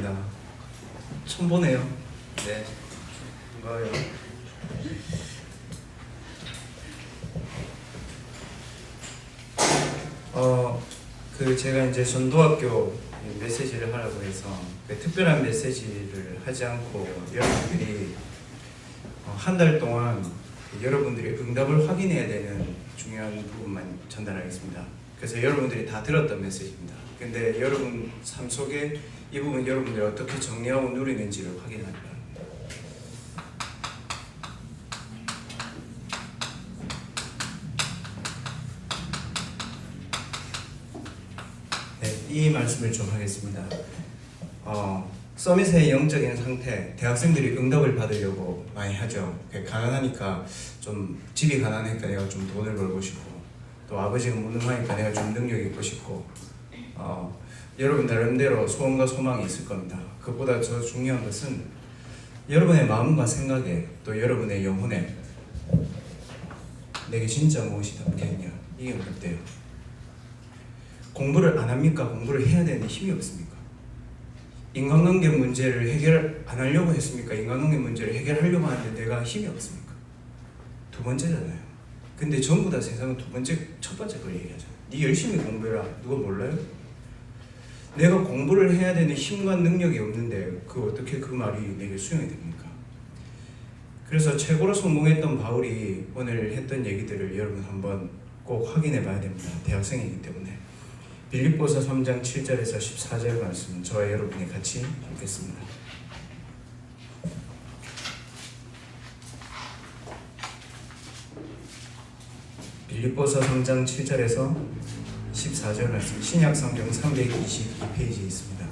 반갑습니다. 처음 보네요. 네, 반가워요. 제가 이제 전도학교 메시지를 하라고 해서 특별한 메시지를 하지 않고 여러분들이 한 달 동안 여러분들의 응답을 확인해야 되는 중요한 부분만 전달하겠습니다. 그래서 여러분들이 다 들었던 메시지입니다. 근데 여러분 삶 속에 이 부분 여러분들이 어떻게 정리하고 누리는지를 확인하기 바랍니다. 네, 이 말씀을 좀 하겠습니다. 서밋의 영적인 상태, 대학생들이 응답을 받으려고 많이 하죠. 가난하니까 좀 집이 가난하니까 내가 좀 돈을 벌고 싶고, 또 아버지가 무능하니까 내가 좀 능력이 있고 싶고, 여러분 나름대로 소원과 소망이 있을 겁니다. 그것보다 더 중요한 것은 여러분의 마음과 생각에 또 여러분의 영혼에 내게 진짜 무엇이 담겨있냐, 이게 어렵대요. 공부를 안 합니까? 공부를 해야 되는데 힘이 없습니까? 인간관계 문제를 해결 안 하려고 했습니까? 인간관계 문제를 해결하려고 하는데 내가 힘이 없습니까? 두 번째잖아요. 근데 전부 다 세상은 첫 번째 걸 얘기하잖아요. 네 열심히 공부해라. 누가 몰라요? 내가 공부를 해야 되는 힘과 능력이 없는데 어떻게 그 말이 내게 수용이 됩니까? 그래서 최고로 성공했던 바울이 오늘 했던 얘기들을 여러분 한번 꼭 확인해 봐야 됩니다. 대학생이기 때문에. 빌립보서 3장 7절에서 14절 말씀 저와 여러분이 같이 읽겠습니다. 빌립보서 3장 7절에서 14절 말씀 신약 성경 322페이지에 있습니다.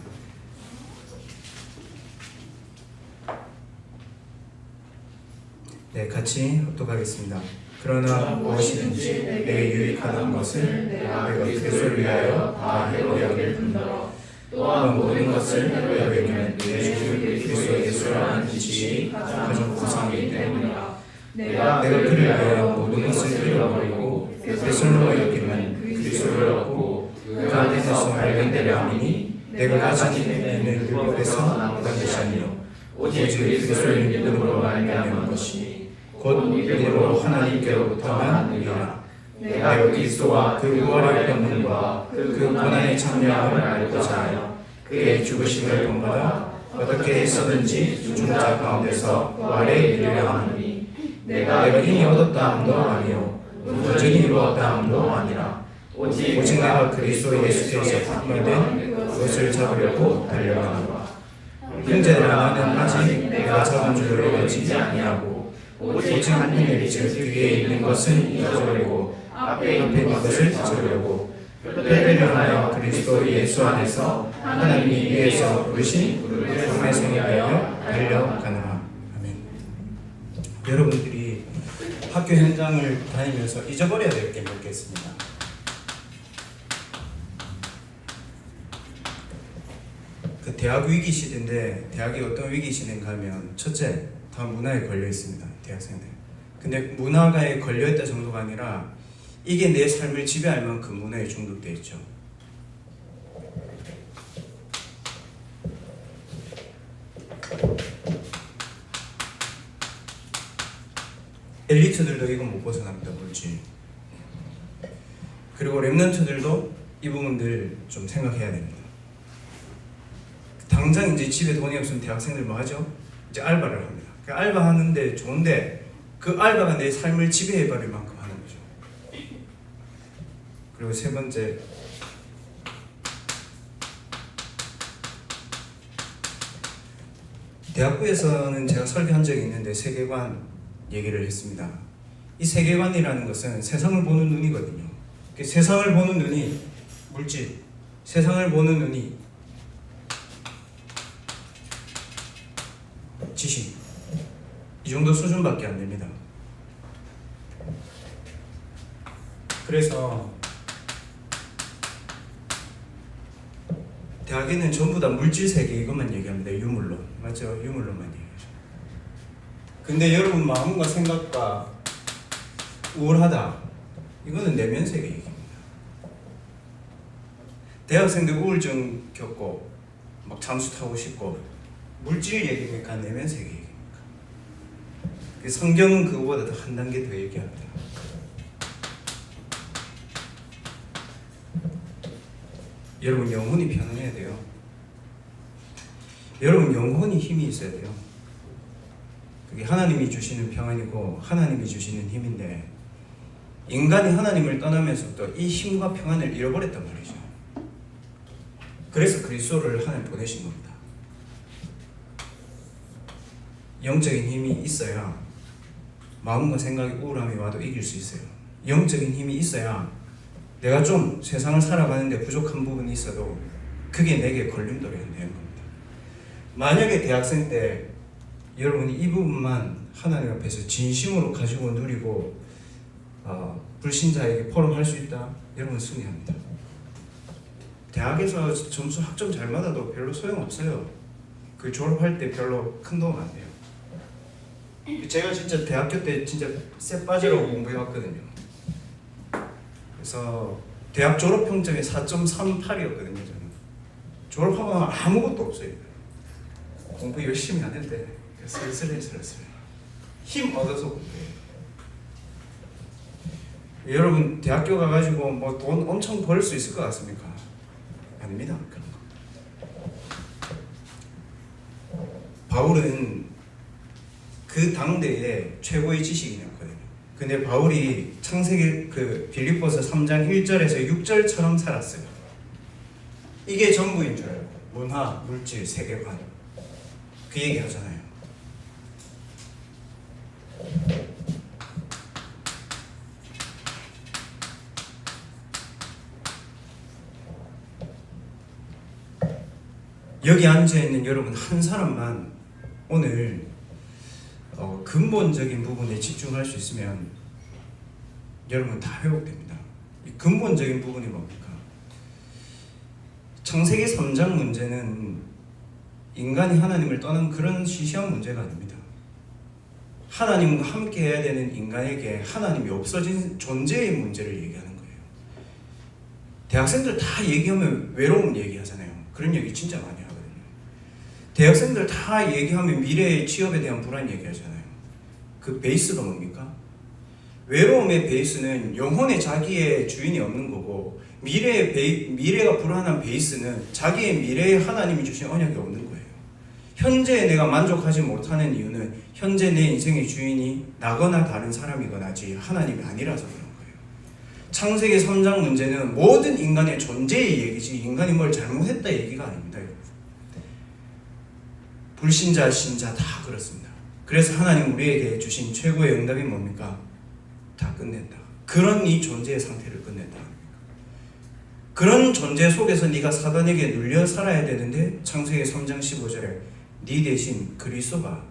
네, 같이 합독하겠습니다. 그러나 무엇이든지 내게 유익하는 것을 내가 그리스도를 위하여 다 해로 여길 뿐더러 또한 모든 것을 해로 여기면 내 주 그리스도 예수라는 빛이 가장 우상이기 때문이라. 내가 그를 위하여 모든 것을 잃어버리고 그리스도로 여기면 그리스도를 얻고 그 안에서 발견되려 함이니 내가 가진 있는 율법에서 나보다 것이 아니요 오직 그리스도를 믿음으로 말미암은 것이 곧 믿음으로 하나님께로부터만 의라. 내가 그리스도와 그 부활의 권능과 그 고난에 참여함을 알고자 하여 그의 죽으심을 본받아 어떻게 해서든지 죽은 자 가운데서 부활에 이르려 하느니 내가 이미 얻었다 함도 아니요 온전히 이루었다 함도 아니라 오직 내가 그리스도 예수께서 확인된 그것을 잡으려고 달려가노라. 형제들아, 나는 아직 내가 잡은 줄로 여기지 아니하고 오직 하나님의 빛을 뒤에 있는 것은 잊어버리고 앞에 있는 것을 찾으려고 뼈대를 하여 그리스도 예수 안에서 하나님이 위에서 부르신 부름의 생에 하여 달려가노라. 아멘. 여러분들이 학교 현장을 다니면서 잊어버려야 될 게 몇 개 있습니다. 그 대학 위기 시대인데 대학이 어떤 위기 시대인가 하면 첫째, 다 문화에 걸려 있습니다. 대학생들. 근데 문화에 걸려 있다 정도가 아니라 이게 내 삶을 지배할 만큼 문화에 중독되어 있죠. 엘리트들도 이건 못 벗어납니다. 물질. 그리고 랩런트들도 이 부분들 좀 생각해야 됩니다. 당장 이제 집에 돈이 없으면 대학생들 뭐 하죠? 이제 알바를 합니다. 그 알바 하는데 좋은데 그 알바가 내 삶을 지배해버릴 만큼 하는 거죠. 그리고 세 번째, 대학부에서는 제가 설교한 적이 있는데 세계관 얘기를 했습니다. 이 세계관이라는 것은 세상을 보는 눈이거든요. 세상을 보는 눈이 물질, 세상을 보는 눈이 지식, 이 정도 수준밖에 안 됩니다. 그래서 대학에는 전부 다 물질 세계 이것만 얘기합니다. 유물론. 맞죠? 유물론만 얘기하죠. 근데 여러분 마음과 생각과 우울하다. 이거는 내면 세계 얘기입니다. 대학생들 우울증 겪고 막 잠수 타고 싶고 물질 얘기입니까? 내면 세계 얘기입니까? 성경은 그거보다 더 한 단계 더 얘기합니다. 여러분 영혼이 편안해야 돼요. 여러분 영혼이 힘이 있어야 돼요. 그게 하나님이 주시는 평안이고 하나님이 주시는 힘인데 인간이 하나님을 떠나면서부터 이 힘과 평안을 잃어버렸단 말이죠. 그래서 그리스도를 하나님 보내신 겁니다. 영적인 힘이 있어야 마음과 생각이 우울함이 와도 이길 수 있어요. 영적인 힘이 있어야 내가 좀 세상을 살아가는데 부족한 부분이 있어도 그게 내게 걸림돌이 안 되는 겁니다. 만약에 대학생 때 여러분이 이 부분만 하나님 앞에서 진심으로 가지고 누리고 불신자에게 포럼할 수 있다? 여러분 승리합니다. 대학에서 점수 학점 잘 받아도 별로 소용없어요. 그 졸업할 때 별로 큰 도움 안 돼요. 제가 진짜 대학교 때 진짜 쎄 빠지라고 공부해왔거든요. 그래서 대학 졸업 평점이 4.38이었거든요. 저는 졸업하고 나면 아무것도 없어요. 공부 열심히 하는데 슬슬 힘 얻어서 공부해요. 여러분 대학교 가가지고 뭐 돈 엄청 벌 수 있을 것 같습니까? 아닙니다. 그런 거. 바울은 그 당대의 최고의 지식인이었거든요. 근데 바울이 창세기 빌립보서 3장 1절에서 6절처럼 살았어요. 이게 전부인 줄 알고 문화, 물질, 세계관 그 얘기 하잖아요. 여기 앉아있는 여러분 한 사람만 오늘 근본적인 부분에 집중할 수 있으면 여러분 다 회복됩니다. 이 근본적인 부분이 뭡니까? 창세기 3장 문제는 인간이 하나님을 떠난 그런 시시한 문제가 아닙니다. 하나님과 함께 해야 되는 인간에게 하나님이 없어진 존재의 문제를 얘기하는 거예요. 대학생들 다 얘기하면 외로움 얘기하잖아요. 그런 얘기 진짜 많이 하거든요. 대학생들 다 얘기하면 미래의 취업에 대한 불안 얘기하잖아요. 그 베이스가 뭡니까? 외로움의 베이스는 영혼의 자기의 주인이 없는 거고 미래가 불안한 베이스는 자기의 미래에 하나님이 주신 언약이 없는 거예요. 현재에 내가 만족하지 못하는 이유는 현재 내 인생의 주인이 나거나 다른 사람이거나지 하나님이 아니라서 그런 거예요. 창세기 3장 문제는 모든 인간의 존재의 얘기지 인간이 뭘 잘못했다 얘기가 아닙니다. 불신자, 신자 다 그렇습니다. 그래서 하나님 우리에게 주신 최고의 응답이 뭡니까? 다 끝낸다. 그런 이 존재의 상태를 끝낸다. 그런 존재 속에서 네가 사단에게 눌려 살아야 되는데 창세기 3장 15절에 네 대신 그리스도가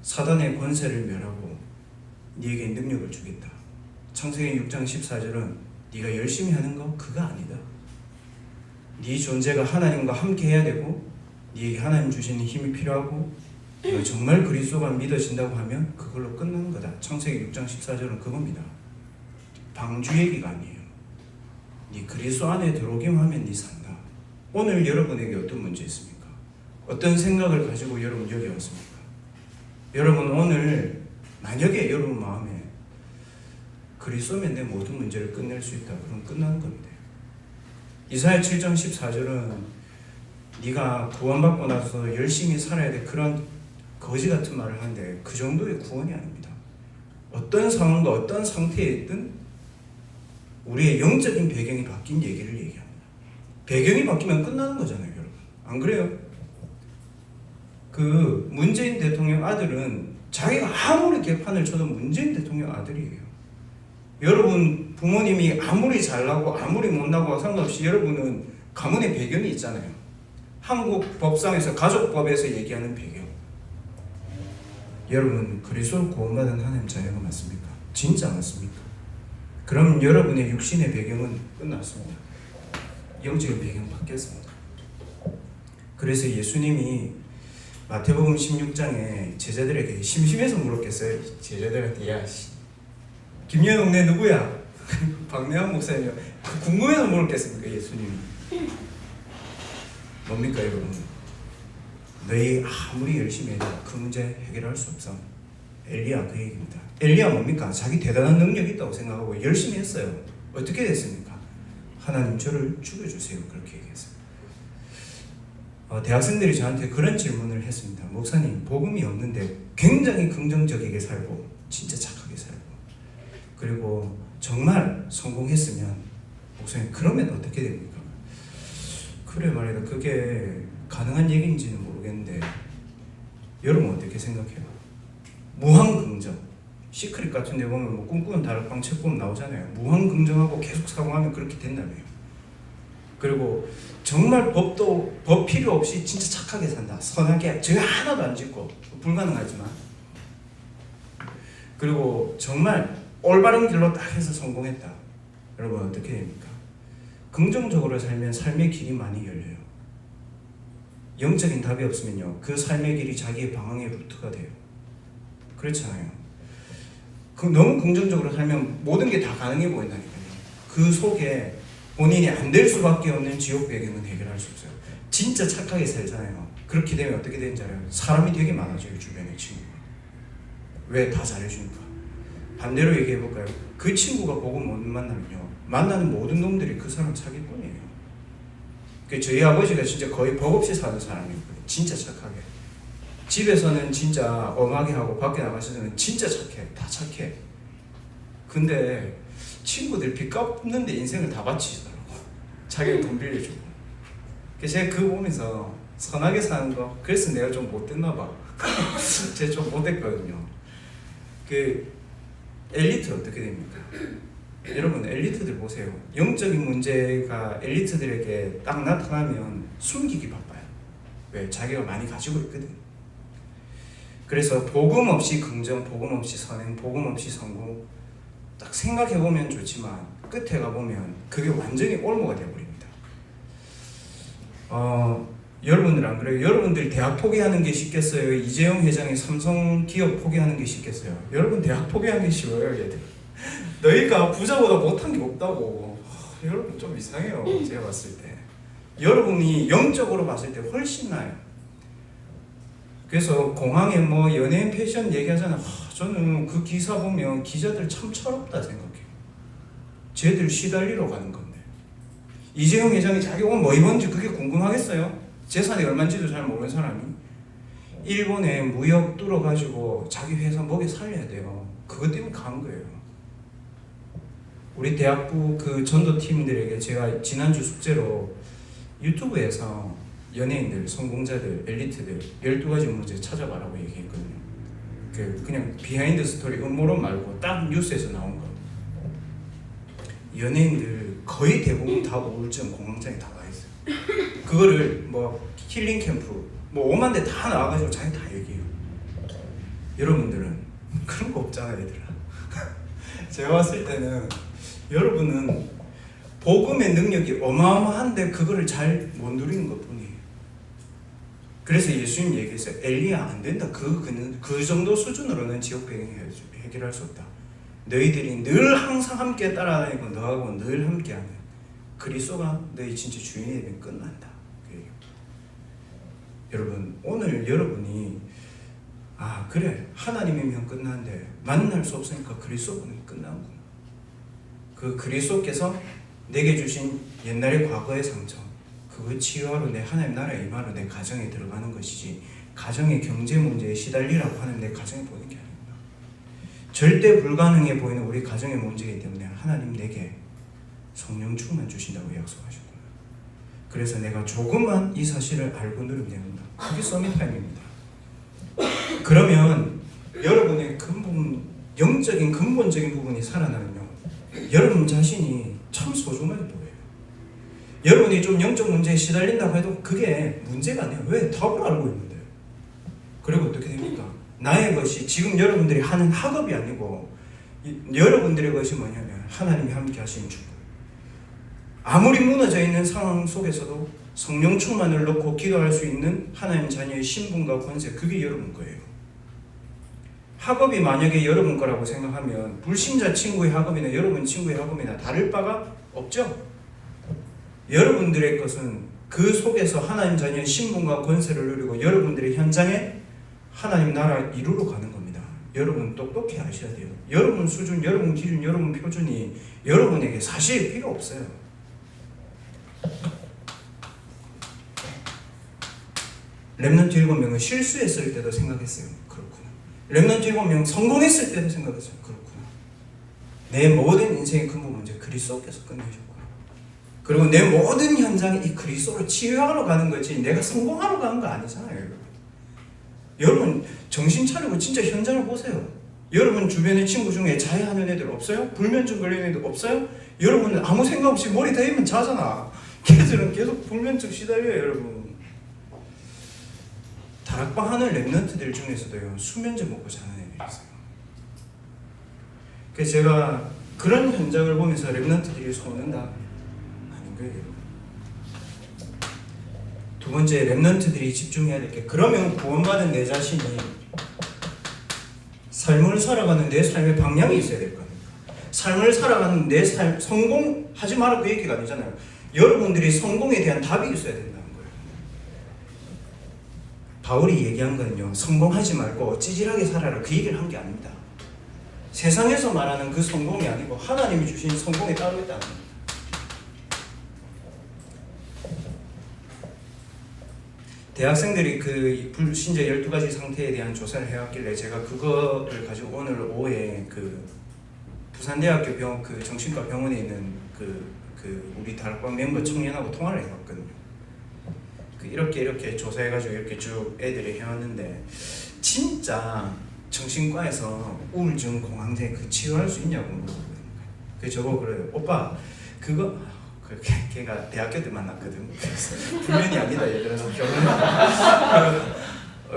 사단의 권세를 멸하고 네게 능력을 주겠다. 창세기 6장 14절은 네가 열심히 하는 거 그거 아니다. 네 존재가 하나님과 함께 해야 되고 네게 하나님 주시는 힘이 필요하고 네가 정말 그리스도가 믿어진다고 하면 그걸로 끝나는 거다. 창세기 6장 14절은 그겁니다. 방주 얘기가 아니에요. 네 그리스도 안에 들어오기만 하면 네 산다. 오늘 여러분에게 어떤 문제 있습니까? 어떤 생각을 가지고 여러분 여기 왔습니까? 여러분 오늘 만약에 여러분 마음에 그리스도면 내 모든 문제를 끝낼 수 있다. 그럼 끝나는 겁니다. 이사야 7장 14절은 네가 구원받고 나서 열심히 살아야 돼. 그런 거지 같은 말을 하는데 그 정도의 구원이 아닙니다. 어떤 상황과 어떤 상태에 있든 우리의 영적인 배경이 바뀐 얘기를 얘기합니다. 배경이 바뀌면 끝나는 거잖아요, 여러분. 안 그래요? 그 문재인 대통령 아들은 자기가 아무리 개판을 쳐도 문재인 대통령 아들이에요. 여러분 부모님이 아무리 잘나고 아무리 못나고 상관없이 여러분은 가문의 배경이 있잖아요. 한국 법상에서 가족법에서 얘기하는 배경. 여러분 그리스도를 구원받은 하나님 자녀가 맞습니까? 진짜 맞습니까? 그럼 여러분의 육신의 배경은 끝났습니다. 영적인 배경 바뀌었습니다. 그래서 예수님이 마태복음 16장에 제자들에게 심심해서 물었겠어요. 제자들한테 야 김연옥 내 누구야? 박내환 목사님이 궁금해서 물었겠습니까? 예수님이 뭡니까 여러분? 너희 아무리 열심히 해도 그 문제 해결할 수 없어. 엘리야 그 얘기입니다. 엘리야 뭡니까? 자기 대단한 능력이 있다고 생각하고 열심히 했어요. 어떻게 됐습니까? 하나님 저를 죽여주세요. 그렇게 얘기했어요. 대학생들이 저한테 그런 질문을 했습니다. 목사님, 복음이 없는데 굉장히 긍정적이게 살고 진짜 착하게 살고 그리고 정말 성공했으면 목사님 그러면 어떻게 됩니까? 그래 말이다. 그게 가능한 얘기인지는 모르겠는데 여러분 어떻게 생각해요? 무한 긍정. 시크릿 같은 데 보면 뭐 꿈꾸는 다락방 책 보면 나오잖아요. 무한 긍정하고 계속 사고하면 그렇게 된다며요. 그리고 정말 법 필요 없이 진짜 착하게 산다. 선하게 죄 하나도 안 짓고 불가능하지만 그리고 정말 올바른 길로 딱 해서 성공했다. 여러분 어떻게 됩니까? 긍정적으로 살면 삶의 길이 많이 열려요. 영적인 답이 없으면요 그 삶의 길이 자기의 방황의 루트가 돼요. 그렇잖아요. 너무 긍정적으로 살면 모든 게 다 가능해 보인다니까요. 그 속에 본인이 안 될 수밖에 없는 지옥 배경은 해결할 수 없어요. 진짜 착하게 살잖아요. 그렇게 되면 어떻게 되는지 알아요? 사람이 되게 많아져요. 주변에 친구가. 왜? 다 잘해주니까. 반대로 얘기해볼까요? 그 친구가 복음 못 만나면요 만나는 모든 놈들이 그 사람 사기꾼이에요. 저희 아버지가 진짜 거의 법 없이 사는 사람이거든요. 진짜 착하게. 집에서는 진짜 엄하게 하고 밖에 나가서는 진짜 착해. 다 착해. 근데 친구들 빚 갚는데 인생을 다 바치더라고. 자기가 돈 빌려주고. 그래서 제가 그거 보면서 선하게 사는 거 그래서 내가 좀 못됐나 봐. 제가 좀 못됐거든요. 엘리트 어떻게 됩니까? 여러분 엘리트들 보세요. 영적인 문제가 엘리트들에게 딱 나타나면 숨기기 바빠요. 왜? 자기가 많이 가지고 있거든. 그래서 복음 없이 긍정, 복음 없이 선행, 복음 없이 성공 딱 생각해보면 좋지만 끝에 가보면 그게 완전히 올무가 되어버립니다. 여러분들 안 그래요? 여러분들 대학 포기하는 게 쉽겠어요? 이재용 회장이 삼성 기업 포기하는 게 쉽겠어요? 여러분 대학 포기하는 게 쉬워요 얘들. 너희가 부자보다 못한 게 없다고. 여러분 좀 이상해요. 제가 봤을 때 여러분이 영적으로 봤을 때 훨씬 나아요. 그래서 공항에 뭐 연예인 패션 얘기하잖아요. 저는 그 기사 보면 기자들 참 철없다 생각해요. 쟤들 시달리러 가는 건데 이재용 회장이 자기 옷 뭐 입었는지 그게 궁금하겠어요? 재산이 얼마인지도 잘 모르는 사람이 일본에 무역 뚫어가지고 자기 회사 먹여 살려야 돼요. 그것 때문에 간 거예요. 우리 대학부 그 전도팀들에게 제가 지난주 숙제로 유튜브에서 연예인들, 성공자들, 엘리트들 12가지 문제 찾아봐라고 얘기했거든요. 그냥 비하인드 스토리 음모론 말고 딱 뉴스에서 나온 거. 연예인들 거의 대부분 다 우울증 공황장애 다 가 있어요. 그거를 뭐 힐링 캠프 뭐 5만 대 다 나와가지고 자기 다 얘기해요. 여러분들은 그런 거 없잖아요, 얘들아. 제가 봤을 때는 여러분은 복음의 능력이 어마어마한데 그거를 잘 못 누리는 것 뿐이에요. 그래서 예수님 얘기했어요. 엘리야 안 된다. 그 정도 수준으로는 지옥 배경 해결할 수 없다. 너희들이 늘 항상 함께 따라다니고 너하고 늘 함께하는 그리스도가 너희 진짜 주인이 되면 끝난다. 여러분 오늘 여러분이 그래 하나님이면 끝나는데 만날 수 없으니까 그리스도는 끝나는구나. 그 그리스도께서 내게 주신 옛날의 과거의 상처 그거 치유하러 내 하나님 나라에 임하러 내 가정에 들어가는 것이지 가정의 경제 문제에 시달리라고 하는 내 가정에 보이는 게 아닙니다. 절대 불가능해 보이는 우리 가정의 문제이기 때문에 하나님 내게 성령 충만 주신다고 약속하셨구나. 그래서 내가 조금만 이 사실을 알고 누리면 됩니다. 그게 서밋타임입니다. 그러면 여러분의 영적인 근본적인 부분이 살아나면요 여러분 자신이 참 소중하게 보여요. 여러분이 좀 영적 문제에 시달린다고 해도 그게 문제가 아니에요. 왜? 답을 알고 있는데. 그리고 어떻게 됩니까? 나의 것이 지금 여러분들이 하는 학업이 아니고 여러분들의 것이 뭐냐면 하나님이 함께 하시는 축복. 아무리 무너져 있는 상황 속에서도 성령 충만을 놓고 기도할 수 있는 하나님 자녀의 신분과 권세, 그게 여러분 거예요. 학업이 만약에 여러분 거라고 생각하면 불신자 친구의 학업이나 여러분 친구의 학업이나 다를 바가 없죠. 여러분들의 것은 그 속에서 하나님 자녀의 신분과 권세를 누리고 여러분들의 현장에 하나님 나라 이루러 가는 겁니다. 여러분 똑똑히 아셔야 돼요. 여러분 수준, 여러분 기준, 여러분 표준이 여러분에게 사실 필요 없어요. 렘넌트 7명은 실수했을 때도 생각했어요. 그렇구나. 렘넌트 7명 성공했을 때도 생각했어요. 그렇구나. 내 모든 인생의 근본 문제 그리스도께서 끝내셨구나. 그리고 내 모든 현장이 이 그리스도로 치유하러 가는 거지 내가 성공하러 가는 거 아니잖아요. 여러분 정신 차리고 진짜 현장을 보세요. 여러분 주변의 친구 중에 자해하는 애들 없어요? 불면증 걸리는 애들 없어요? 여러분은 아무 생각 없이 머리 대면 자잖아. 걔들은 계속 불면증 시달려요. 여러분 다락방 하는 랩런트들 중에서도요 수면제 먹고 자는 애들이 있어요. 그래서 제가 그런 현장을 보면서 랩런트들이 속는다 아닌 거예요. 두 번째, 랩런트들이 집중해야 될 게, 그러면 구원받은 내 자신이 삶을 살아가는 내 삶의 방향이 있어야 될 거 아닙니까? 삶을 살아가는 내 삶, 성공하지 마라 그 얘기가 아니잖아요. 여러분들이 성공에 대한 답이 있어야 된다는 거예요. 바울이 얘기한 거는요, 성공하지 말고 찌질하게 살아라 그 얘기를 한 게 아닙니다. 세상에서 말하는 그 성공이 아니고 하나님이 주신 성공에 따로 있다는 겁니다. 대학생들이 그 불신자 12가지 상태에 대한 조사를 해왔길래 제가 그거를 가지고 오늘 오후에 그 부산대학교 그 정신과 병원에 있는 그 우리 다락방 멤버 청년하고 통화를 해봤거든요. 이렇게 조사해가지고 이렇게 쭉 애들이 해왔는데 진짜 정신과에서 우울증, 공황장애 그 치료할 수 있냐고 물어보거든요. 그래서 저보고 그래요. 오빠 그거 걔가 대학교 때 만났거든. 불면이 아니다 얘들아 결혼을.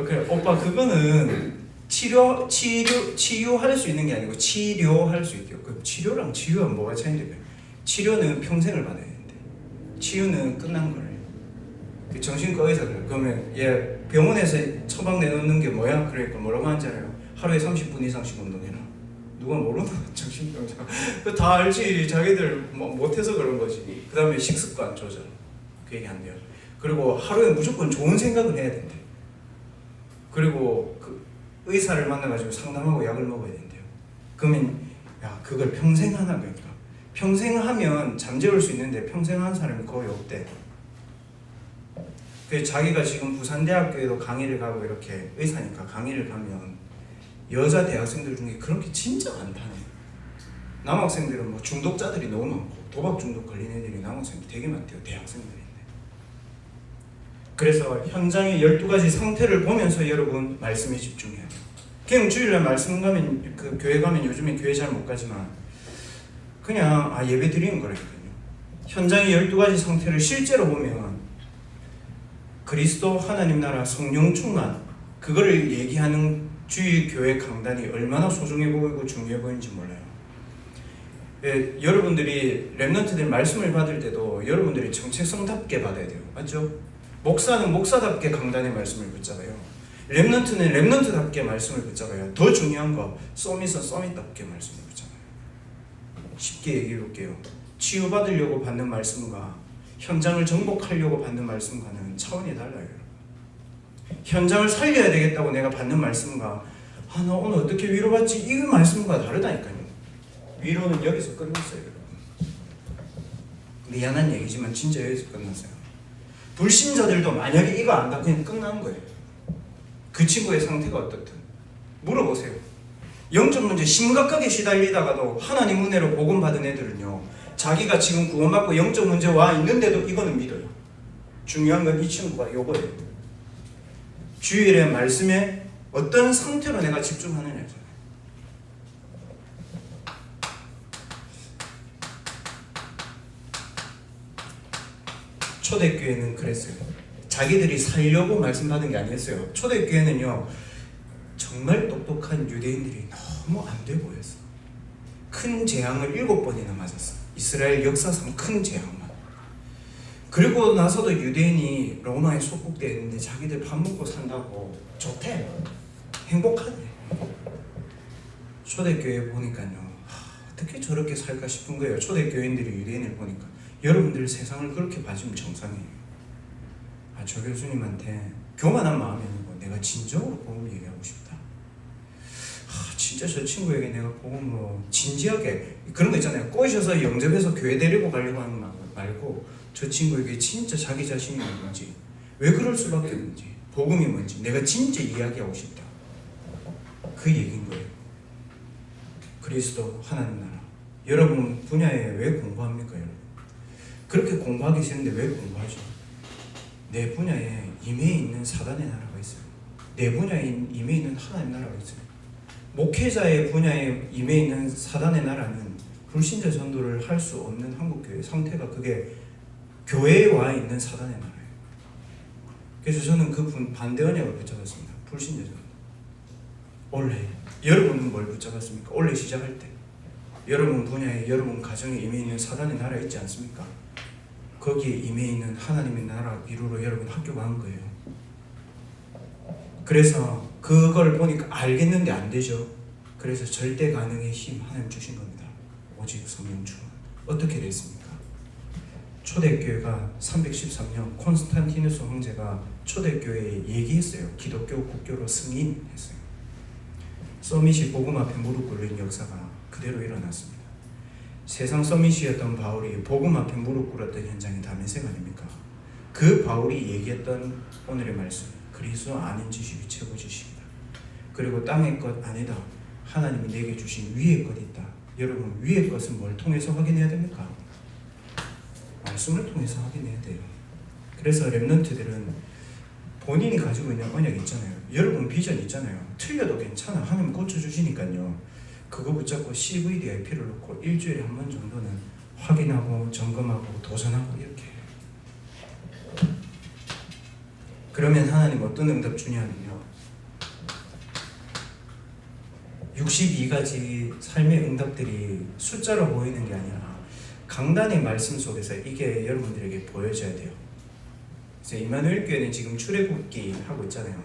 그래 오빠 그거는 치유할 수 있는 게 아니고 치료할 수 있게요. 그럼 치료랑 치유가 뭐가 차이인데? 치료는 평생을 받아야 되는데 치유는 끝난 거래요. 정신과 의사 그래. 그러면 얘 병원에서 처방 내놓는 게 뭐야? 그러니까 뭐라고 하는지 알아요? 하루에 30분 이상씩 운동해라. 누가 모르나? 정신병자. 그 다 알지. 자기들 못해서 그런 거지. 그 다음에 식습관 조절. 그 얘기 한대요. 그리고 하루에 무조건 좋은 생각을 해야 된대. 그리고 그 의사를 만나가지고 상담하고 약을 먹어야 된대요. 그러면 야 그걸 평생 하나 그러니까. 평생 하면 잠재울 수 있는데 평생 하는 사람이 거의 없대. 그래서 자기가 지금 부산대학교에도 강의를 가고 이렇게 의사니까 강의를 가면 여자 대학생들 중에 그런 게 진짜 많다네. 남학생들은 뭐 중독자들이 너무 많고 도박 중독 걸린 애들이 남학생들 되게 많대요. 대학생들인데. 그래서 현장의 12가지 상태를 보면서 여러분 말씀에 집중해야 돼요. 그냥 주일날 말씀 가면 그 교회 가면 요즘에 교회 잘 못 가지만 그냥 예배 드리는 거라니까요. 현장의 12가지 상태를 실제로 보면 그리스도 하나님 나라 성령 충만 그거를 얘기하는 주일 교회 강단이 얼마나 소중해 보이고 중요해 보이는지 몰라요. 예, 여러분들이 렘넌트들 말씀을 받을 때도 여러분들이 정체성답게 받아야 돼요. 맞죠? 목사는 목사답게 강단의 말씀을 붙잡아요. 렘넌트는 렘넌트답게 말씀을 붙잡아요. 더 중요한 거 쏘밋은 쏘밋답게 말씀을 붙잡아요. 쉽게 얘기해 볼게요. 치유받으려고 받는 말씀과 현장을 정복하려고 받는 말씀과는 차원이 달라요. 현장을 살려야 되겠다고 내가 받는 말씀과 나 오늘 어떻게 위로받지? 이 말씀과 다르다니까요. 위로는 여기서 끝났어요. 미안한 얘기지만 진짜 여기서 끝났어요. 불신자들도 만약에 이거 안다 그냥 끝난 거예요. 그 친구의 상태가 어떻든 물어보세요. 영적 문제 심각하게 시달리다가도 하나님 은혜로 복음 받은 애들은요 자기가 지금 구원받고 영적 문제 와 있는데도 이거는 믿어요. 중요한 건 이 친구가 요거예요. 주일의 말씀에 어떤 상태로 내가 집중하느냐죠. 초대교회는 그랬어요. 자기들이 살려고 말씀 받은 게 아니었어요. 초대교회는요 정말 똑똑한 유대인들이 너무 안 돼 보였어. 큰 재앙을 7번이나 맞았어. 이스라엘 역사상 큰 재앙만. 그리고 나서도 유대인이 로마에 속국되어 있는데 자기들 밥 먹고 산다고 좋대. 행복하대. 초대교회 보니까요 어떻게 저렇게 살까 싶은 거예요. 초대교인들이 유대인을 보니까. 여러분들 세상을 그렇게 봐주면 정상이에요. 저 교수님한테 교만한 마음이 아니고 내가 진정으로 복음 얘기하고 싶다. 진짜 저 친구에게 내가 복음으로 진지하게 그런 거 있잖아요. 꼬셔서 영접해서 교회 데리고 가려고 하는 말 말고 저 친구에게 진짜 자기 자신이 뭔지, 왜 그럴 수밖에 없는지, 복음이 뭔지 내가 진짜 이야기하고 싶다. 그 얘기인 거예요. 그리스도 하나님 나라. 여러분 분야에 왜 공부합니까, 여러분? 그렇게 공부하기 싫은데 왜 공부하죠? 내 분야에 임해 있는 사단의 나라가 있어요. 내 분야에 임해 있는 하나님 나라가 있어요. 목회자의 분야에 임해 있는 사단의 나라는 불신자 전도를 할 수 없는 한국교회 상태가 그게 교회에 와 있는 사단의 나라예요. 그래서 저는 그 반대 언약을 붙잡았습니다. 불신자 전도. 원래 여러분은 뭘 붙잡았습니까? 원래 시작할 때 여러분 분야에 여러분 가정에 임해 있는 사단의 나라 있지 않습니까? 거기에 임해 있는 하나님의 나라 이루러 여러분 학교 간 거예요. 그래서 그걸 보니까 알겠는데 안 되죠. 그래서 절대 가능의 힘 하나님 주신 겁니다. 오직 성령 충만. 어떻게 됐습니까? 초대교회가 313년 콘스탄티누스 황제가 초대교회에 얘기했어요. 기독교 국교로 승인했어요. 서밋이 복음 앞에 무릎 꿇는 역사가 그대로 일어났습니다. 세상 서밋이었던 바울이 복음 앞에 무릎 꿇었던 현장이 다메섹 아닙니까? 그 바울이 얘기했던 오늘의 말씀, 그리스도 아닌 지식이 최고 지식이다. 그리고 땅의 것 아니다. 하나님이 내게 주신 위의 것 있다. 여러분 위의 것은 뭘 통해서 확인해야 됩니까? 말씀을 통해서 확인해야 돼요. 그래서 렘넌트들은 본인이 가지고 있는 언약이 있잖아요. 여러분 비전 있잖아요. 틀려도 괜찮아. 하나님 고쳐주시니까요. 그거 붙잡고 CVDIP를 놓고 일주일에 한 번 정도는 확인하고 점검하고 도전하고 이렇게 해요. 그러면 하나님 어떤 응답 주냐면요. 62가지 삶의 응답들이 숫자로 보이는 게 아니라 강단의 말씀 속에서 이게 여러분들에게 보여져야 돼요. 그래서 임마누엘 교회는 지금 출애굽기 하고 있잖아요.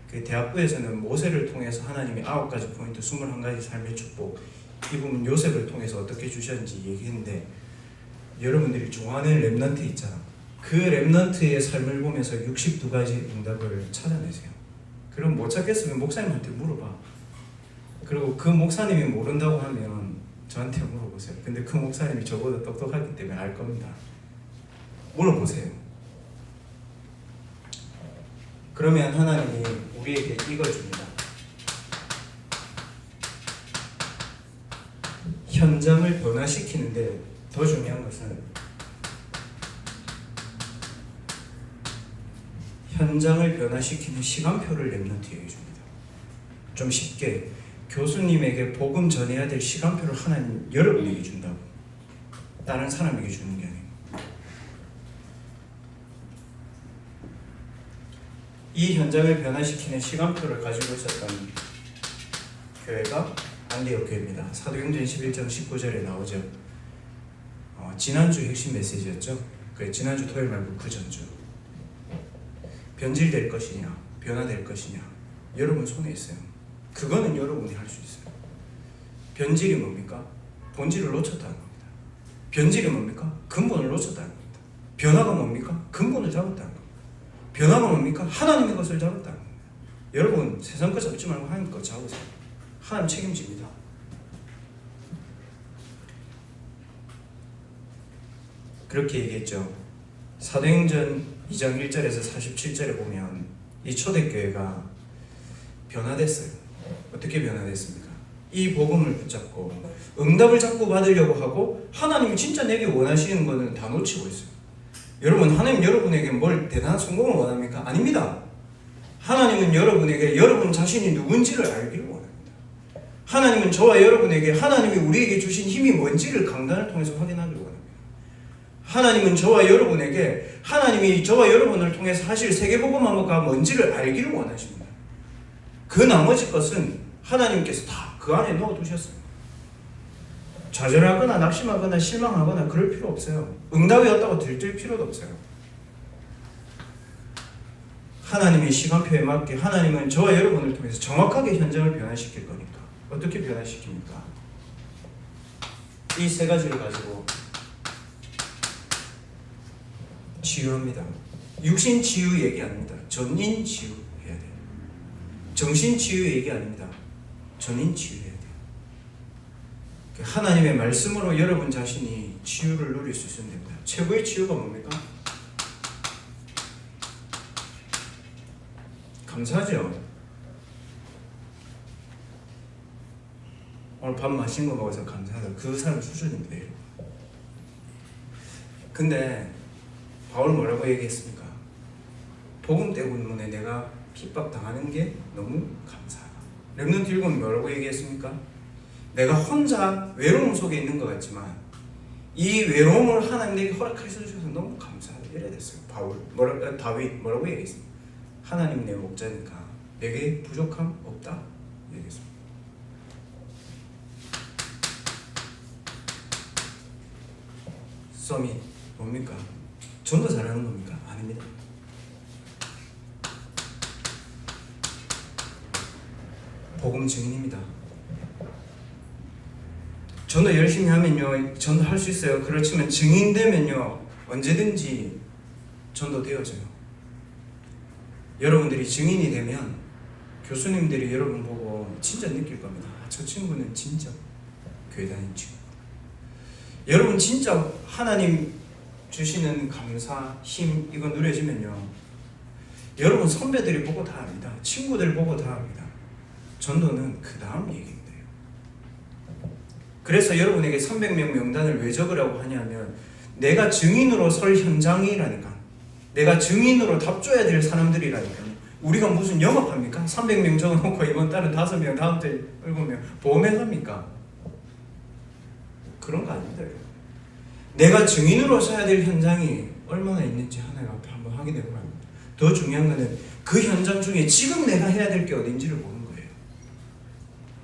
그 대학부에서는 모세를 통해서 하나님이 9가지 포인트, 21가지 삶의 축복, 이 부분 요셉을 통해서 어떻게 주셨는지 얘기했는데, 여러분들이 좋아하는 렘넌트 있잖아. 그 렘넌트의 삶을 보면서 62가지 응답을 찾아내세요. 그럼 못 찾겠으면 목사님한테 물어봐. 그리고 그 목사님이 모른다고 하면 저한테 물어보세요. 근데 그 목사님이 저보다 똑똑하기 때문에 알 겁니다. 물어보세요. 그러면 하나님이 우리에게 이걸 줍니다. 현장을 변화시키는데 더 중요한 것은 현장을 변화시키는 시간표를 렘넌트에게 줍니다. 좀 쉽게 교수님에게 복음 전해야 될 시간표를 하나님 여러분에게 준다고. 다른 사람에게 주는 게 아니에요. 이 현장을 변화시키는 시간표를 가지고 있었던 교회가 안디옥 교회입니다. 사도행전 11장 19절에 나오죠. 지난주 핵심 메시지였죠. 지난주 토요일 말고 그 전주. 변질될 것이냐 변화될 것이냐 여러분 손에 있어요. 그거는 여러분이 할 수 있어요. 변질이 뭡니까? 본질을 놓쳤다는 겁니다. 변질이 뭡니까? 근본을 놓쳤다는 겁니다. 변화가 뭡니까? 근본을 잡았다는 겁니다. 변화가 뭡니까? 하나님의 것을 잡았다는 겁니다. 여러분 세상 것 잡지 말고 하나님 것 잡으세요. 하나님 책임집니다. 그렇게 얘기했죠. 사도행전 2장 1절에서 47절에 보면 이 초대교회가 변화됐어요. 어떻게 변화됐습니까? 이 복음을 붙잡고 응답을 자꾸 받으려고 하고 하나님이 진짜 내게 원하시는 거는 다 놓치고 있어요. 여러분 하나님 여러분에게 뭘 대단한 성공을 원합니까? 아닙니다. 하나님은 여러분에게 여러분 자신이 누군지를 알기를 원합니다. 하나님은 저와 여러분에게 하나님이 우리에게 주신 힘이 뭔지를 강단을 통해서 확인하기를 원합니다. 하나님은 저와 여러분에게 하나님이 저와 여러분을 통해서 하실 세계복음화가 뭔지를 알기를 원하십니다. 그 나머지 것은 하나님께서 다 그 안에 넣어두셨어요. 좌절하거나 낙심하거나 실망하거나 그럴 필요 없어요. 응답이 왔다고 들뜰 필요도 없어요. 하나님의 시간표에 맞게 하나님은 저와 여러분을 통해서 정확하게 현장을 변화시킬 거니까. 어떻게 변화시킵니까? 이 세 가지를 가지고 치유합니다. 육신 치유 얘기 아닙니다. 전인 치유 해야 돼요. 정신 치유 얘기 아닙니다. 전인 치유 해야 돼요. 하나님의 말씀으로 여러분 자신이 치유를 누릴 수 있으면 됩니다. 최고의 치유가 뭡니까? 감사하죠. 오늘 밥 맛있는 거 먹어서 감사하다. 그 사람 수준입니다. 근데 바울 뭐라고 얘기했습니까? 복음 때문에 내가 핍박당하는 게 너무 감사하다. 렘넌트 일곱은 뭐라고 얘기했습니까? 내가 혼자 외로움 속에 있는 것 같지만 이 외로움을 하나님 내게 허락하셔서 너무 감사하다. 이래 됐어요. 다윗 뭐라고 얘기했습니까? 하나님 내 목자니까 내게 부족함 없다 얘기했습니다. 썸이 뭡니까? 전도 잘하는 겁니까? 아닙니다. 복음 증인입니다. 전도 열심히 하면요 전도할 수 있어요. 그렇지만 증인되면요 언제든지 전도 되어져요. 여러분들이 증인이 되면 교수님들이 여러분 보고 진짜 느낄 겁니다. 저 친구는 진짜 교회 다니는 친구. 여러분 진짜 하나님 주시는 감사, 힘 이거 누려지면요 여러분 선배들이 보고 다 압니다. 친구들 보고 다 압니다. 전도는 그 다음 얘기입니다. 그래서 여러분에게 300명 명단을 왜 적으라고 하냐면 내가 증인으로 설 현장이라니까. 내가 증인으로 답줘야 될 사람들이라니까요. 우리가 무슨 영업합니까? 300명 적어놓고 이번 달은 5명, 다음 달 7명 보험회사입니까? 그런 거 아닙니다. 내가 증인으로 서야 될 현장이 얼마나 있는지 하나님 앞에 한번 확인해 보랍니다. 더 중요한 거는 그 현장 중에 지금 내가 해야 될 게 어딘지를 보는 거예요.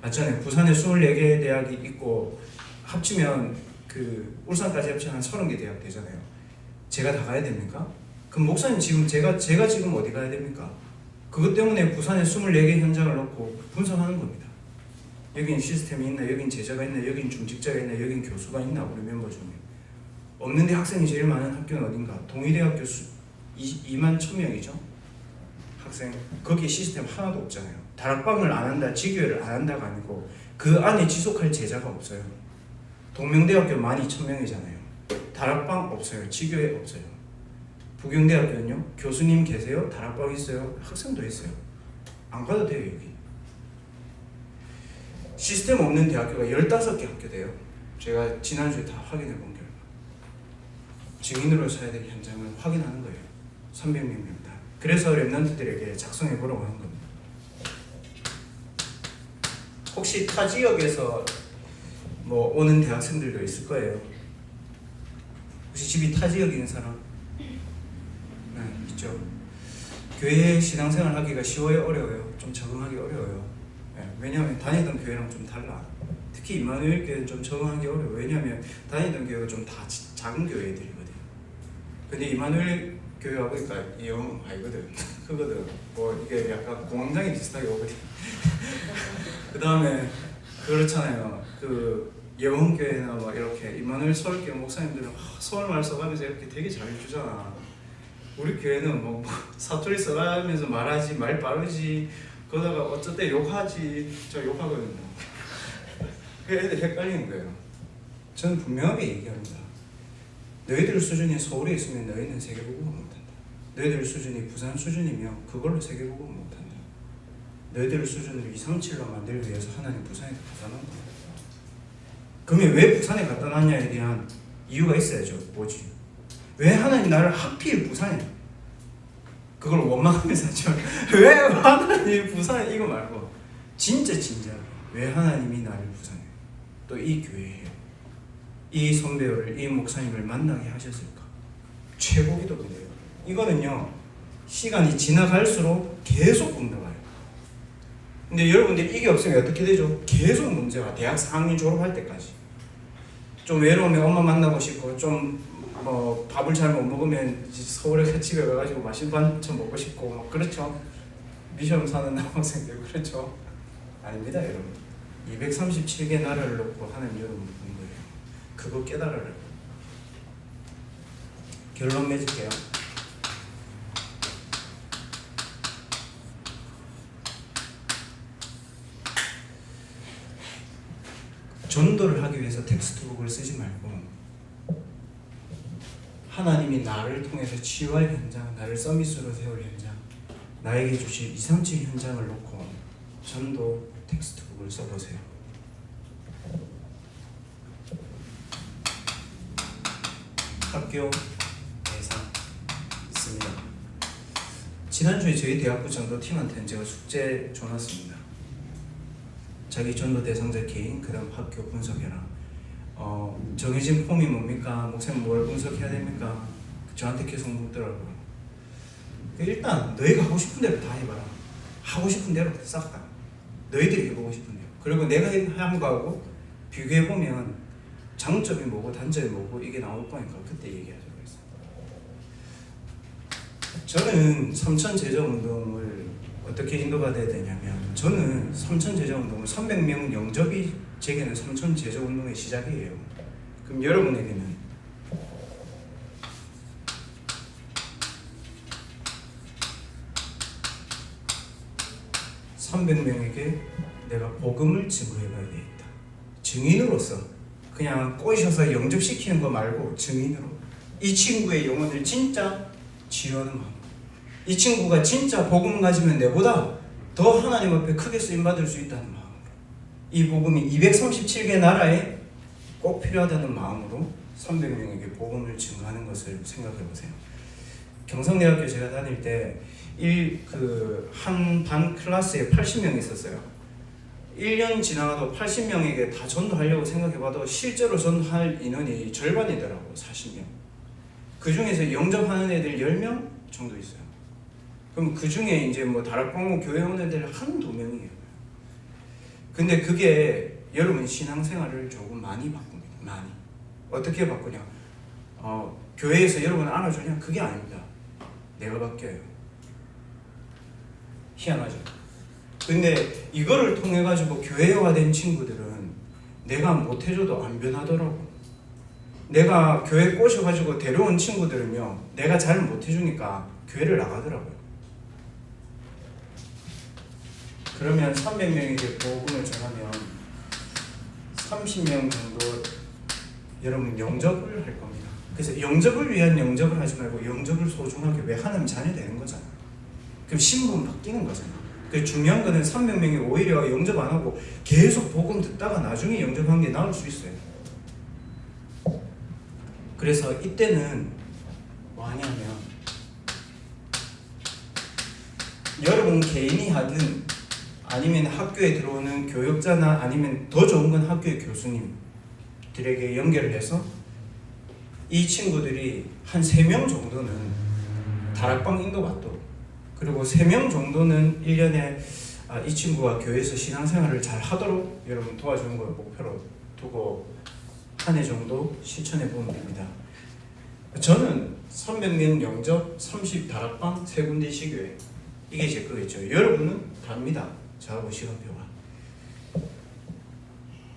맞잖아요. 부산에 24개 대학이 있고 합치면 그 울산까지 합치면 한 30개 대학 되잖아요. 제가 다 가야 됩니까? 그럼 목사님 지금 제가 지금 어디 가야 됩니까? 그것 때문에 부산에 24개 현장을 놓고 분석하는 겁니다. 여긴 시스템이 있나, 여긴 제자가 있나, 여긴 중직자가 있나, 여긴 교수가 있나, 우리 멤버 중에. 없는데 학생이 제일 많은 학교는 어딘가? 동의대학교 2만 1,000명이죠. 학생. 거기에 시스템 하나도 없잖아요. 다락방을 안 한다, 지교회를 안 한다가 아니고 그 안에 지속할 제자가 없어요. 동명대학교 12,000명이잖아요. 다락방 없어요. 지교회 없어요. 부경대학교는요. 교수님 계세요. 다락방 있어요. 학생도 있어요. 안 가도 돼요. 여기. 시스템 없는 대학교가 15개 학교 돼요. 제가 지난주에 다 확인해 본 결과 증인으로 서야 될 현장을 확인하는 거예요. 300명 명단. 그래서 렘넌트들에게 작성해 보라고 하는 겁니다. 혹시 타 지역에서 뭐 오는 대학생들도 있을 거예요. 혹시 집이 타 지역에 있는 사람? 네, 있죠. 교회 신앙생활 하기가 쉬워요? 어려워요? 좀 적응하기 어려워요. 네, 왜냐하면 다니던 교회랑 좀 달라. 특히 임마누엘 교회는 좀 적응하기 어려워요. 왜냐하면 다니던 교회가 좀 다 작은 교회들이거든요. 근데 임마누엘 교회하고 그러니까 영 아니거든. 크거든. 뭐 이게 약간 공황장애 비슷하게 오거든. 그 다음에 그렇잖아요. 그 예원교회나 뭐 이렇게 임마누엘 서울교회 목사님들은 서울말 써가면서 이렇게 되게 잘 주잖아. 우리 교회는 뭐 사투리 써가면서 말하지, 말 빠르지, 그러다가 어쩌다 욕하지, 저 욕하거든요. 애들 헷갈리는 거예요. 저는 분명하게 얘기합니다. 너희들 수준이 서울에 있으면 너희는 세계복음을 못한다. 너희들 수준이 부산 수준이면 그걸로 세계복음을 못한다. 너희들 수준을 237로 만들기 위해서 하나님 부산에 갖다 놓은 거예요. 그러면 왜 부산에 갖다 놨냐에 대한 이유가 있어야죠. 뭐지? 왜 하나님 나를 하필 부산에? 그걸 원망하면서 하죠. 왜 하나님 부산에? 이거 말고 진짜 왜 하나님이 나를 부산에 또 이 교회에 이 선배를 이 목사님을 만나게 하셨을까? 최고 기도인데요. 이거는요 시간이 지나갈수록 계속 공부가요. 근데 여러분들이 이게 없으면 어떻게 되죠? 계속 문제가 대학 4학년 졸업할 때까지. 좀 외로우면 엄마 만나고 싶고 좀 뭐 밥을 잘 못 먹으면 서울에 집에 가가지고 맛있는 반찬 먹고 싶고 막 그렇죠. 미션 사는 남학생들 그렇죠. 아닙니다 여러분. 237개 나라를 놓고 하나님 여러분 부른 거예요. 그거 깨달으라고. 결론 맺을게요. 전도를 하기 위해서 텍스트북을 쓰지 말고 하나님이 나를 통해서 치유할 현장, 나를 서밋으로 세울 현장, 나에게 주실 237 현장을 놓고 전도 텍스트북을 써보세요. 학교 대상 있습니다. 지난주에 저희 대학부 전도팀한테는 제가 숙제 줘놨습니다. 자기 전도 대상자 개인, 그 다음 학교 분석해라. 정해진 폼이 뭡니까? 목사님 뭘 분석해야 됩니까? 저한테 계속 묻더라고요. 일단 너희가 하고 싶은 대로 다 해봐라. 하고 싶은 대로 싹 다. 너희들이 해보고 싶은 대로. 그리고 내가 한 거하고 비교해보면 장점이 뭐고 단점이 뭐고 이게 나올 거니까 그때 얘기하자고 했어요. 저는 삼천제자운동을 어떻게 인도받아야 되냐면, 저는 삼천제자운동을 300명 영접이 제게는 삼천제자운동의 시작이에요. 그럼 여러분에게는 300명에게 내가 복음을 증거해봐야 되겠다. 증인으로서, 그냥 꼬셔서 영접시키는 거 말고 증인으로 이 친구의 영혼을 진짜 치유하는 마음, 이 친구가 진짜 복음 가지면 내보다 더 하나님 앞에 크게 쓰임받을 수 있다는 마음으로, 이 복음이 237개 나라에 꼭 필요하다는 마음으로 300명에게 복음을 증거하는 것을 생각해 보세요. 경성대학교 제가 다닐 때 한 반 클래스에 80명이 있었어요. 1년 지나가도 80명에게 다 전도하려고 생각해봐도 실제로 전도할 인원이 절반이더라고요. 40명. 그 중에서 영접하는 애들 10명 정도 있어요. 그럼 그 중에 이제 뭐 다락방문 교회 온 애들 한두 명이에요. 근데 그게 여러분 신앙생활을 조금 많이 바꿉니다. 많이. 어떻게 바꾸냐? 교회에서 여러분 안아주냐? 그게 아닙니다. 내가 바뀌어요. 희한하죠? 근데 이거를 통해 가지고 교회화된 친구들은 내가 못해줘도 안 변하더라고. 내가 교회 꼬셔가지고 데려온 친구들은요, 내가 잘 못해주니까 교회를 나가더라고요. 그러면 300명에게 복음을 전하면 30명 정도 여러분 영접을 할 겁니다. 그래서 영접을 위한 영접을 하지 말고 영접을 소중하게, 왜 하나님 자녀 되는 거잖아. 그럼 신분 바뀌는 거잖아. 그 중요한 거는 300명이 오히려 영접 안 하고 계속 복음 듣다가 나중에 영접한 게 나을 수 있어요. 그래서 이때는 뭐 하냐면, 여러분 개인이 하든 아니면 학교에 들어오는 교육자나 아니면 더 좋은 건 학교의 교수님들에게 연결을 해서 이 친구들이 한 3명 정도는 다락방 인도 받도록, 그리고 3명 정도는 1년에 이 친구가 교회에서 신앙생활을 잘 하도록 여러분 도와주는 걸 목표로 두고 한 해 정도 실천해 보면 됩니다. 저는 300명 영접, 30 다락방, 3군데 시교회, 이게 제 거겠죠. 여러분은 답니다. 저하고 시간표가.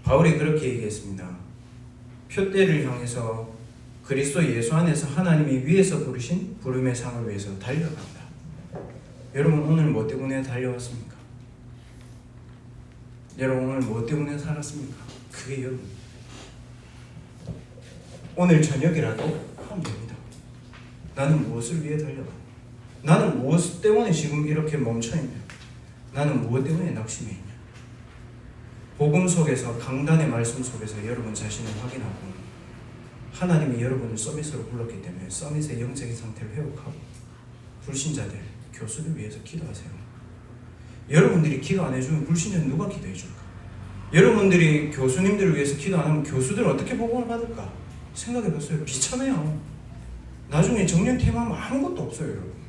바울이 그렇게 얘기했습니다. 표대를 향해서 그리스도 예수 안에서 하나님이 위에서 부르신 부름의 상을 위해서 달려간다. 여러분 오늘 뭐 때문에 달려왔습니까? 여러분 오늘 뭐 때문에 살았습니까? 그게 여러분. 오늘 저녁이라도 하면 됩니다. 나는 무엇을 위해 달려가? 나는 무엇 때문에 지금 이렇게 멈춰있냐? 나는 무엇 때문에 낙심해 있냐? 복음 속에서, 강단의 말씀 속에서 여러분 자신을 확인하고, 하나님이 여러분을 서밋으로 불렀기 때문에 서밋의 영적인 상태를 회복하고, 불신자들, 교수를 위해서 기도하세요. 여러분들이 기도 안 해주면 불신자는 누가 기도해 줄까? 여러분들이 교수님들을 위해서 기도 안 하면 교수들은 어떻게 복음을 받을까? 생각해 봤어요. 비참해요. 나중에 정년 퇴임하면 아무것도 없어요, 여러분.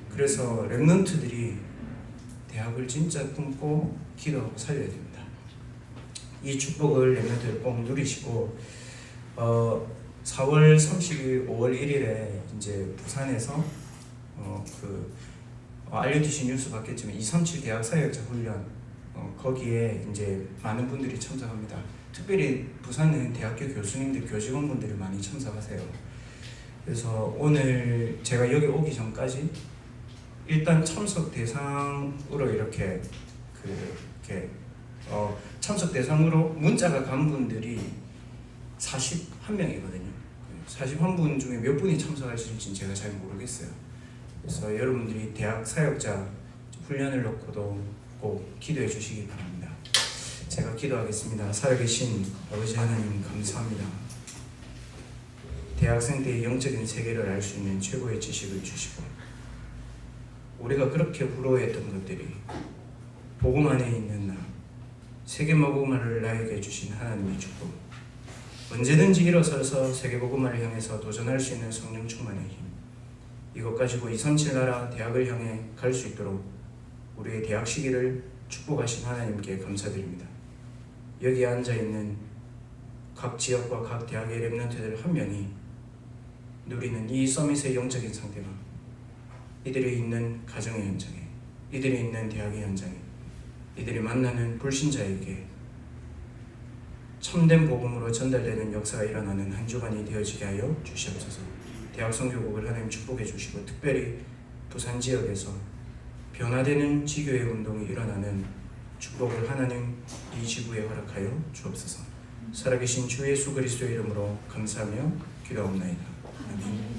그래서 렘넌트들이 대학을 진짜 꿈고 기도하고 살려야 됩니다. 이 축복을 렘넌트들 꼭 누리시고, 4월 30일, 5월 1일에 이제 부산에서 알려주신 뉴스 봤겠지만 237 대학 사역자 훈련, 거기에 이제 많은 분들이 참석합니다. 특별히 부산은 대학교 교수님들, 교직원분들이 많이 참석하세요. 그래서 오늘 제가 여기 오기 전까지 일단 참석 대상으로 이렇게 참석 대상으로 문자가 간 분들이 41명이거든요. 41분 중에 몇 분이 참석하실지는 제가 잘 모르겠어요. 그래서 여러분들이 대학 사역자 훈련을 놓고도 꼭 기도해 주시기 바랍니다. 제가 기도하겠습니다. 살아계신 아버지 하나님 감사합니다. 대학생 때의 영적인 세계를 알 수 있는 최고의 지식을 주시고 우리가 그렇게 부러워했던 것들이 복음 안에 있는 나 세계복음화를 나에게 주신 하나님의 축복, 언제든지 일어서서 세계복음화를 향해서 도전할 수 있는 성령 충만의 힘, 이것 가지고 237 나라 대학을 향해 갈 수 있도록 우리의 대학 시기를 축복하신 하나님께 감사드립니다. 여기에 앉아있는 각 지역과 각 대학의 렘넌트들 한 명이 누리는 이 서밋의 영적인 상태가 이들이 있는 가정의 현장에, 이들이 있는 대학의 현장에, 이들이 만나는 불신자에게 참된 복음으로 전달되는 역사가 일어나는 한 주간이 되어지게 하여 주시옵소서. 대학 선교국을 하나님 축복해 주시고 특별히 부산 지역에서 변화되는 지교의 운동이 일어나는 축복을 하나님 이 지구에 허락하여 주옵소서. 살아계신 주 예수 그리스도의 이름으로 감사하며 기도하옵나이다. 아멘.